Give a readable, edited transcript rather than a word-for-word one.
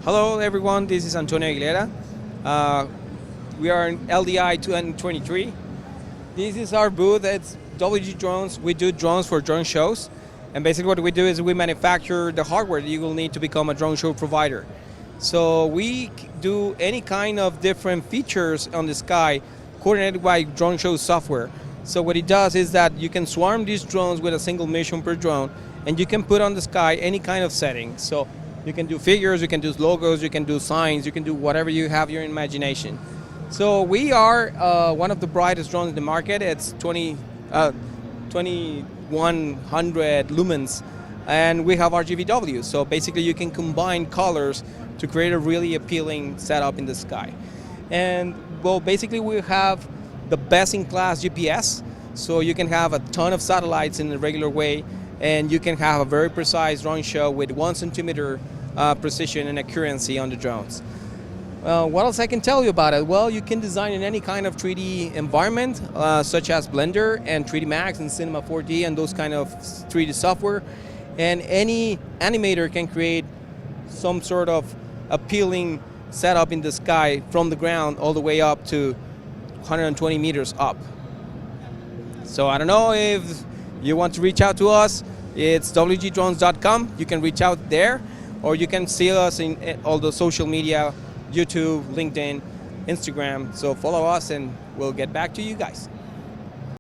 Hello everyone, this is Antonio Aguilera. We are in LDI 2023. This is our booth. It's WG Drones. We do drones for drone shows. And basically what we do is we manufacture the hardware that you will need to become a drone show provider. So we do any kind of different features on the sky coordinated by drone show software. So what it does is that you can swarm these drones with a single mission per drone, and you can put on the sky any kind of setting. So you can do figures, you can do logos, you can do signs, you can do whatever you have your imagination. So we are one of the brightest drones in the market. It's 2100 lumens, and we have RGBW. So basically you can combine colors to create a really appealing setup in the sky. And well, basically we have the best-in-class GPS, so you can have a ton of satellites in a regular way, and you can have a very precise drone show with 1 centimeter precision and accuracy on the drones. What else I can tell you about it? Well, you can design in any kind of 3D environment, such as Blender and 3D Max and Cinema 4D and those kind of 3D software. And any animator can create some sort of appealing setup in the sky from the ground all the way up to 120 meters up. So I don't know if you want to reach out to us. It's wgdrones.com. You can reach out there, or you can see us in all the social media, YouTube, LinkedIn, Instagram. So follow us and we'll get back to you guys.